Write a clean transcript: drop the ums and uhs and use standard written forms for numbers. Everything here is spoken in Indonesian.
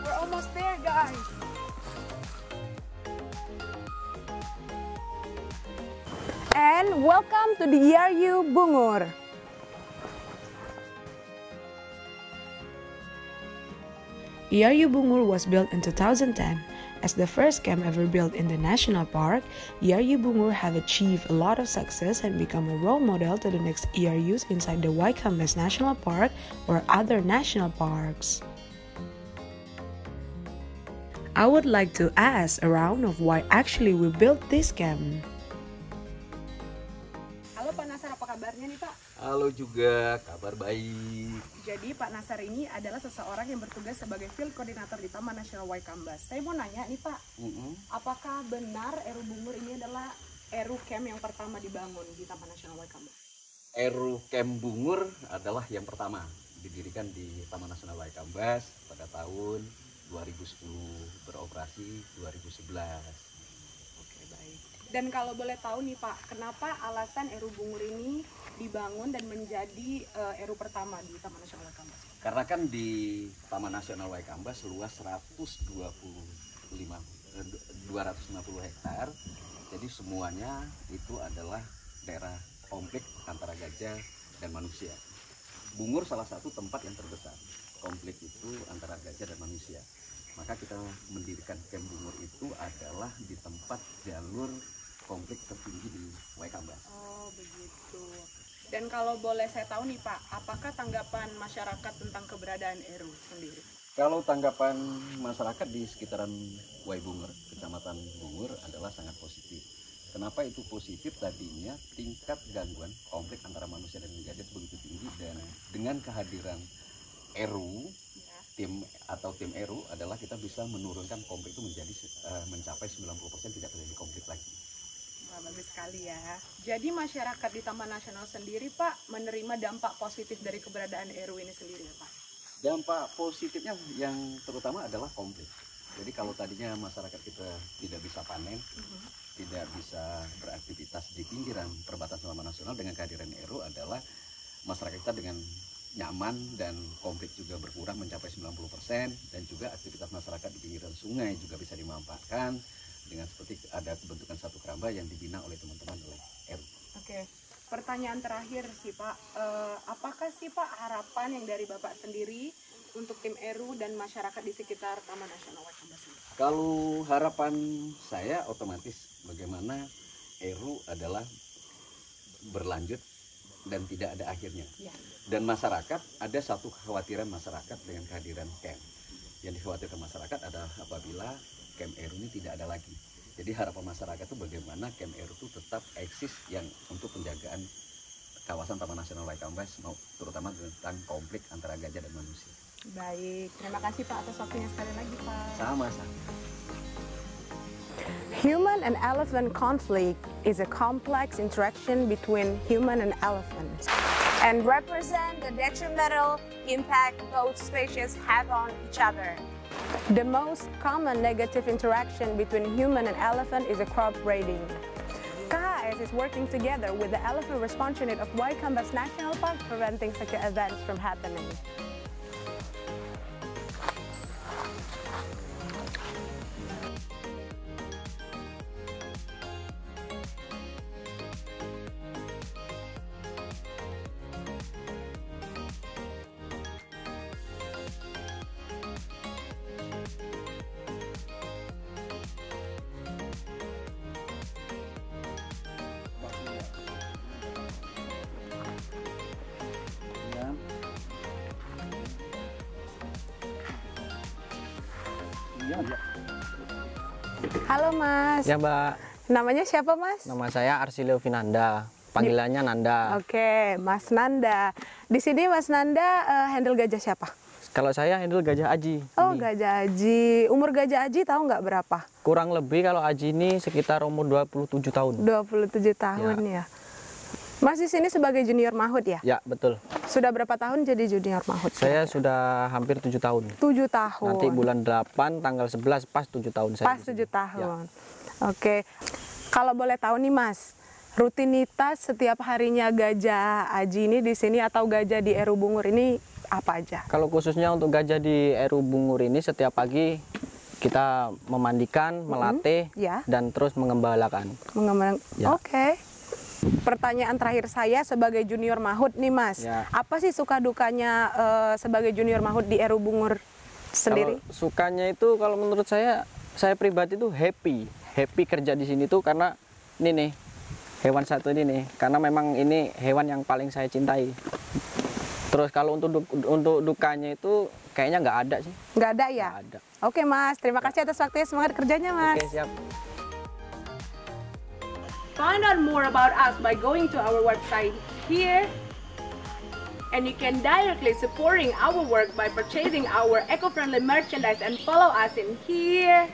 We're almost there, guys. And welcome to the Yayu Bungur. Yayu Bungur was built in 2010. As the first camp ever built in the national park, Yayu Bungur have achieved a lot of success and become a role model to the next ERUs inside the Waikambas National Park or other national parks. I would like to ask around of why actually we built this camp. Halo Pak Nasar, apa kabarnya nih Pak? Halo juga, kabar baik. Jadi Pak Nasar ini adalah seseorang yang bertugas sebagai field coordinator di Taman Nasional Waikambas. Saya mau nanya nih Pak, apakah benar Eru Bungur ini adalah Eru Camp yang pertama dibangun di Taman Nasional Waikambas? Eru Camp Bungur adalah yang pertama didirikan di Taman Nasional Waikambas pada tahun 2010, beroperasi 2011. Oke, baik. Dan kalau boleh tahu nih Pak, kenapa alasan Eru Bungur ini dibangun dan menjadi Eru pertama di Taman Nasional Waikambas? Karena kan di Taman Nasional Waikambas luas 250 hektar, jadi semuanya itu adalah daerah konflik antara gajah dan manusia. Bungur salah satu tempat yang terbesar konflik itu antara gajah dan manusia. Maka kita mendirikan Camp Bungur itu adalah di tempat jalur konflik tertinggi di Waikambas. Oh begitu. Dan kalau boleh saya tahu nih Pak, apakah tanggapan masyarakat tentang keberadaan Eru sendiri? Kalau tanggapan masyarakat di sekitaran Waibungur, Kecamatan Bungur adalah sangat positif. Kenapa itu positif? Tadinya tingkat gangguan konflik antara manusia dan gajah begitu tinggi, dan dengan kehadiran Eru, tim Eru adalah kita bisa menurunkan konflik itu mencapai 90% tidak terjadi konflik lagi. Wah, bagus sekali ya. Jadi masyarakat di Taman Nasional sendiri Pak menerima dampak positif dari keberadaan Eru ini sendiri ya Pak? Dampak positifnya yang terutama adalah konflik. Jadi kalau tadinya masyarakat kita tidak bisa panen, tidak bisa beraktivitas di pinggiran perbatasan Taman Nasional, dengan kehadiran Eru adalah masyarakat kita dengan nyaman dan konflik juga berkurang mencapai 90%, dan juga aktivitas masyarakat di pinggiran sungai juga bisa dimanfaatkan dengan seperti ada pembentukan satu keramba yang dibina oleh teman-teman oleh Eru. Oke, pertanyaan terakhir sih Pak, apakah sih Pak harapan yang dari Bapak sendiri untuk tim Eru dan masyarakat di sekitar Taman Nasional Waikambas ini? Kalau harapan saya otomatis bagaimana Eru adalah berlanjut dan tidak ada akhirnya. Ya. Dan masyarakat, ada satu kekhawatiran masyarakat dengan kehadiran camp. Yang dikhawatirkan masyarakat adalah apabila Camp Eru ini tidak ada lagi. Jadi harapan masyarakat itu bagaimana Camp Eru itu tetap eksis yang untuk penjagaan kawasan Taman Nasional Waikambas, terutama tentang konflik antara gajah dan manusia. Baik, terima kasih Pak atas waktunya sekali lagi Pak. Sama-sama. Human and elephant conflict is a complex interaction between human and elephant and represent the detrimental impact both species have on each other. The most common negative interaction between human and elephant is a crop raiding. KHS is working together with the Elephant Response Unit of Waikambas National Park preventing such events from happening. Halo Mas. Ya Mbak. Namanya siapa Mas? Nama saya Arsilio Vinanda. Panggilannya Nanda. Oke, Mas Nanda. Di sini Mas Nanda handle gajah siapa? Kalau saya handle gajah Aji. Oh, ini. gajah Aji. Umur gajah Aji tahu nggak berapa? Kurang lebih kalau Aji ini sekitar umur 27 tahun. 27 tahun ya. Mas di sini sebagai junior mahut ya? Ya, betul. Sudah berapa tahun jadi junior mahut? Saya sudah hampir 7 tahun. 7 tahun. Nanti bulan 8 tanggal 11 pas 7 tahun saya. Pas 7 tahun. Ya. Oke. Kalau boleh tahu nih Mas, rutinitas setiap harinya gajah Aji ini di sini atau gajah di Eru Bungur ini apa aja? Kalau khususnya untuk gajah di Eru Bungur ini, setiap pagi kita memandikan, melatih, Ya. dan terus mengembalakan. Ya. Oke. Pertanyaan terakhir saya sebagai junior mahut nih Mas, Ya. apa sih suka dukanya sebagai junior mahut di Eru Bungur sendiri? Kalau sukanya itu, kalau menurut saya pribadi itu happy kerja di sini tuh karena ini nih hewan satu ini nih, karena memang ini hewan yang paling saya cintai. Terus kalau untuk dukanya itu kayaknya nggak ada sih. Nggak ada ya? Nggak ada. Oke Mas, terima kasih atas waktunya, semangat kerjanya Mas. Oke, siap. Find out more about us by going to our website here, and you can directly supporting our work by purchasing our eco-friendly merchandise and follow us in here.